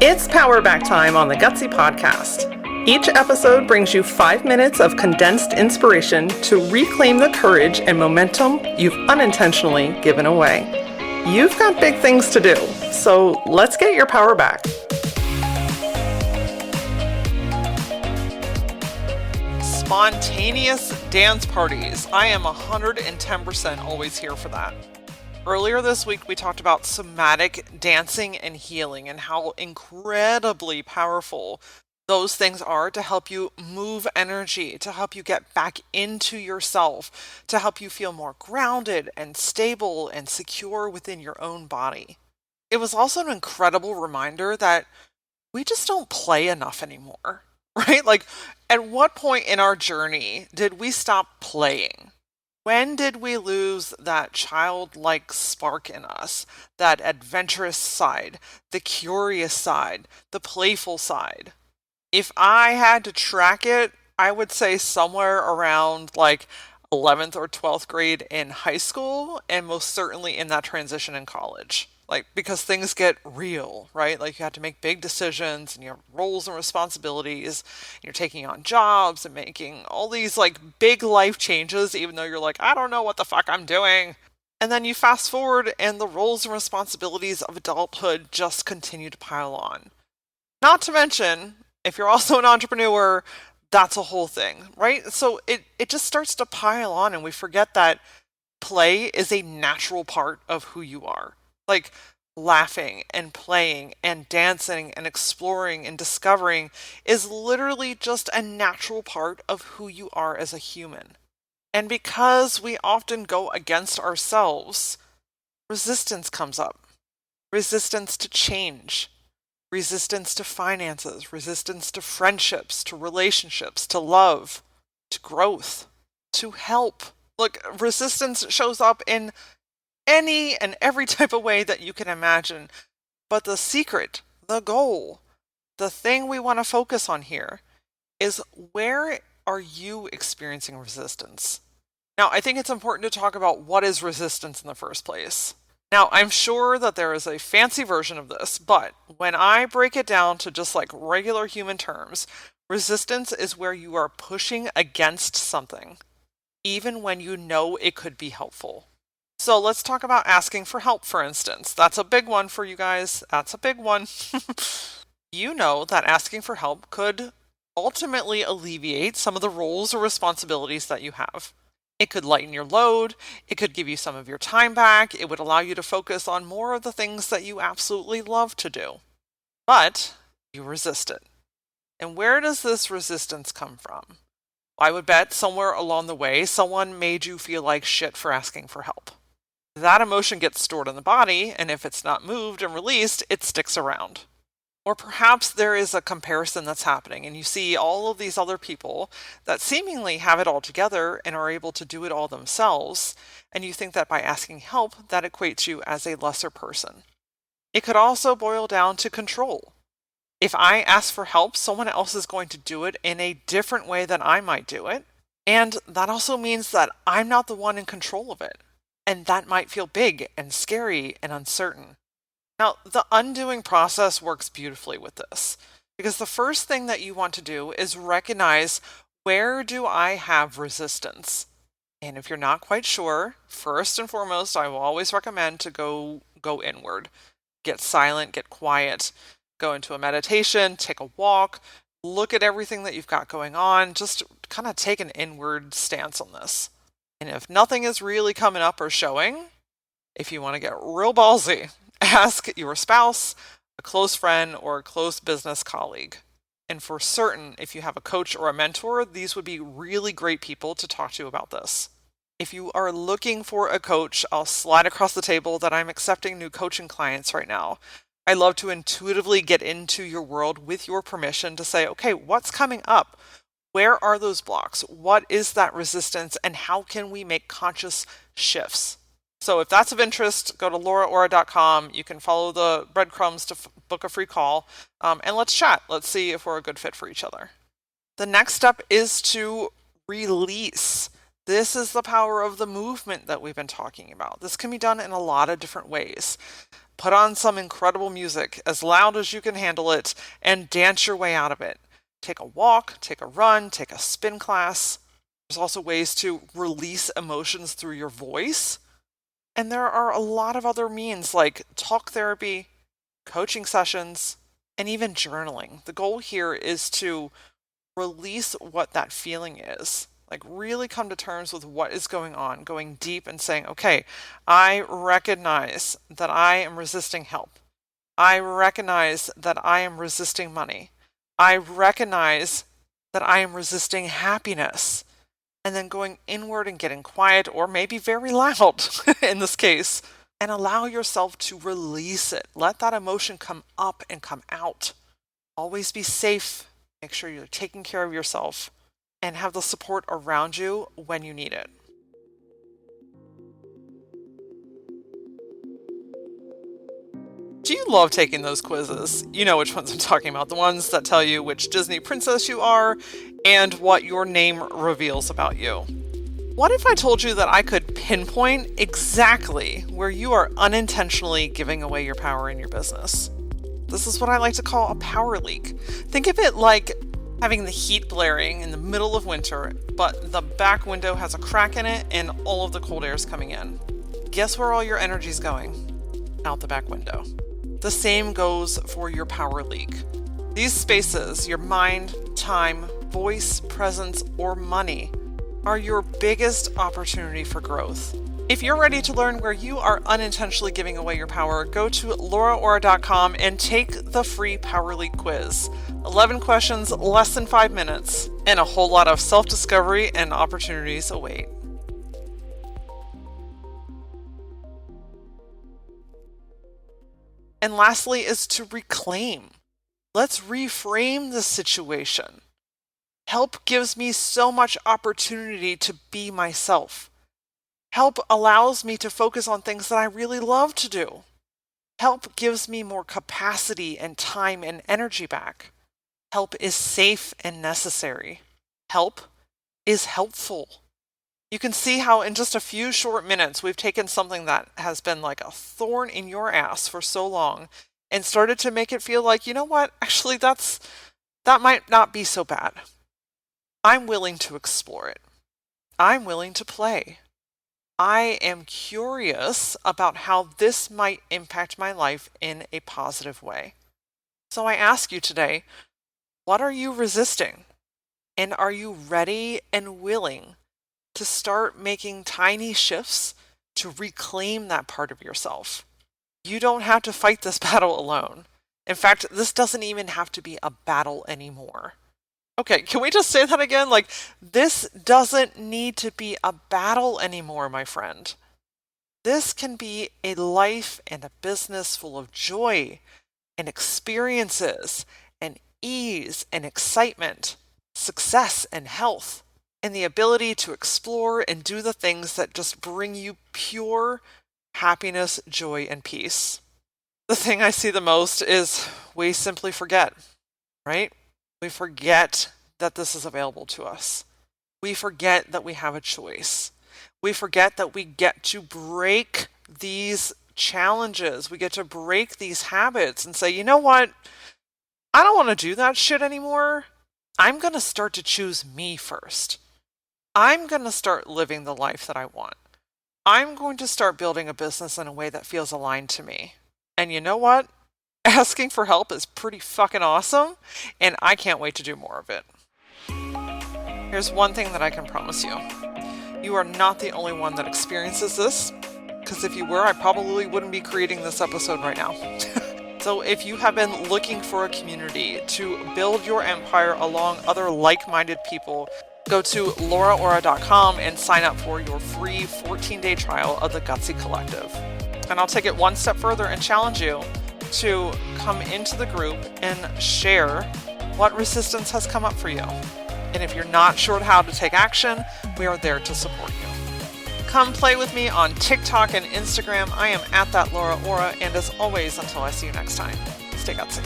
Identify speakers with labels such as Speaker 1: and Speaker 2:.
Speaker 1: It's Powerback time on the Gutsy Podcast. Each episode brings you 5 minutes of condensed inspiration to reclaim the courage and momentum you've unintentionally given away. You've got big things to do, so let's get your power back. Spontaneous dance parties. I am 110% always here for that. Earlier this week, we talked about somatic dancing and healing and how incredibly powerful those things are to help you move energy, to help you get back into yourself, to help you feel more grounded and stable and secure within your own body. It was also an incredible reminder that we just don't play enough anymore, right? Like, at what point in our journey did we stop playing? When did we lose that childlike spark in us, that adventurous side, the curious side, the playful side? If I had to track it, I would say somewhere around like 11th or 12th grade in high school, and most certainly in that transition in college. Like, because things get real, right? Like, you have to make big decisions and you have roles and responsibilities. And you're taking on jobs and making all these like big life changes, even though you're like, I don't know what the fuck I'm doing. And then you fast forward and the roles and responsibilities of adulthood just continue to pile on. Not to mention, if you're also an entrepreneur, that's a whole thing, right? So it just starts to pile on and we forget that play is a natural part of who you are. Like, laughing and playing and dancing and exploring and discovering is literally just a natural part of who you are as a human. And because we often go against ourselves, resistance comes up. Resistance to change, resistance to finances, resistance to friendships, to relationships, to love, to growth, to help. Look, resistance shows up in any and every type of way that you can imagine. But the secret, the goal, the thing we want to focus on here is, where are you experiencing resistance? Now, I think it's important to talk about what is resistance in the first place. Now, I'm sure that there is a fancy version of this, but when I break it down to just like regular human terms, resistance is where you are pushing against something, even when you know it could be helpful. So let's talk about asking for help, for instance. That's a big one for you guys. That's a big one. You know that asking for help could ultimately alleviate some of the roles or responsibilities that you have. It could lighten your load. It could give you some of your time back. It would allow you to focus on more of the things that you absolutely love to do. But you resist it. And where does this resistance come from? I would bet somewhere along the way, someone made you feel like shit for asking for help. That emotion gets stored in the body, and if it's not moved and released, it sticks around. Or perhaps there is a comparison that's happening, and you see all of these other people that seemingly have it all together and are able to do it all themselves, and you think that by asking help, that equates you as a lesser person. It could also boil down to control. If I ask for help, someone else is going to do it in a different way than I might do it, and that also means that I'm not the one in control of it. And that might feel big and scary and uncertain. Now, the undoing process works beautifully with this, because the first thing that you want to do is recognize, where do I have resistance? And if you're not quite sure, first and foremost, I will always recommend to go inward. Get silent, get quiet, go into a meditation, take a walk, look at everything that you've got going on, just kind of take an inward stance on this. And if nothing is really coming up or showing, if you want to get real ballsy, ask your spouse, a close friend, or a close business colleague. And for certain, if you have a coach or a mentor, these would be really great people to talk to about this. If you are looking for a coach, I'll slide across the table that I'm accepting new coaching clients right now. I love to intuitively get into your world with your permission to say, okay, what's coming up? Where are those blocks? What is that resistance? And how can we make conscious shifts? So if that's of interest, go to lauraora.com. You can follow the breadcrumbs to book a free call. And let's chat. Let's see if we're a good fit for each other. The next step is to release. This is the power of the movement that we've been talking about. This can be done in a lot of different ways. Put on some incredible music as loud as you can handle it and dance your way out of it. Take a walk, take a run, take a spin class. There's also ways to release emotions through your voice. And there are a lot of other means like talk therapy, coaching sessions, and even journaling. The goal here is to release what that feeling is. Like really come to terms with what is going on, going deep and saying, okay, I recognize that I am resisting help. I recognize that I am resisting money. I recognize that I am resisting happiness. And then going inward and getting quiet, or maybe very loud in this case, and allow yourself to release it. Let that emotion come up and come out. Always be safe. Make sure you're taking care of yourself and have the support around you when you need it. Do you love taking those quizzes? You know which ones I'm talking about. The ones that tell you which Disney princess you are and what your name reveals about you. What if I told you that I could pinpoint exactly where you are unintentionally giving away your power in your business? This is what I like to call a power leak. Think of it like having the heat blaring in the middle of winter, but the back window has a crack in it and all of the cold air is coming in. Guess where all your energy is going? Out the back window. The same goes for your power leak. These spaces, your mind, time, voice, presence, or money, are your biggest opportunity for growth. If you're ready to learn where you are unintentionally giving away your power, go to lauraora.com and take the free Power Leak quiz. 11 questions, less than 5 minutes, and a whole lot of self-discovery and opportunities await. And lastly is to reclaim. Let's reframe the situation. Help gives me so much opportunity to be myself. Help allows me to focus on things that I really love to do. Help gives me more capacity and time and energy back. Help is safe and necessary. Help is helpful. You can see how in just a few short minutes we've taken something that has been like a thorn in your ass for so long and started to make it feel like, you know what, actually that might not be so bad. I'm willing to explore it. I'm willing to play. I am curious about how this might impact my life in a positive way. So I ask you today, what are you resisting? And are you ready and willing to start making tiny shifts to reclaim that part of yourself? You don't have to fight this battle alone. In fact, this doesn't even have to be a battle anymore. Okay, can we just say that again? Like, this doesn't need to be a battle anymore, my friend. This can be a life and a business full of joy and experiences and ease and excitement, success and health, and the ability to explore and do the things that just bring you pure happiness, joy, and peace. The thing I see the most is we simply forget, right? We forget that this is available to us. We forget that we have a choice. We forget that we get to break these challenges. We get to break these habits and say, you know what? I don't want to do that shit anymore. I'm going to start to choose me first. I'm going to start living the life that I want. I'm going to start building a business in a way that feels aligned to me. And you know what? Asking for help is pretty fucking awesome, and I can't wait to do more of it. Here's one thing that I can promise you. You are not the only one that experiences this, because if you were, I probably wouldn't be creating this episode right now. So if you have been looking for a community to build your empire along other like-minded people, go to lauraora.com and sign up for your free 14-day trial of the Gutsy Collective. And I'll take it one step further and challenge you to come into the group and share what resistance has come up for you. And if you're not sure how to take action, we are there to support you. Come play with me on TikTok and Instagram. I am @thatlauraora, and as always, until I see you next time, stay gutsy.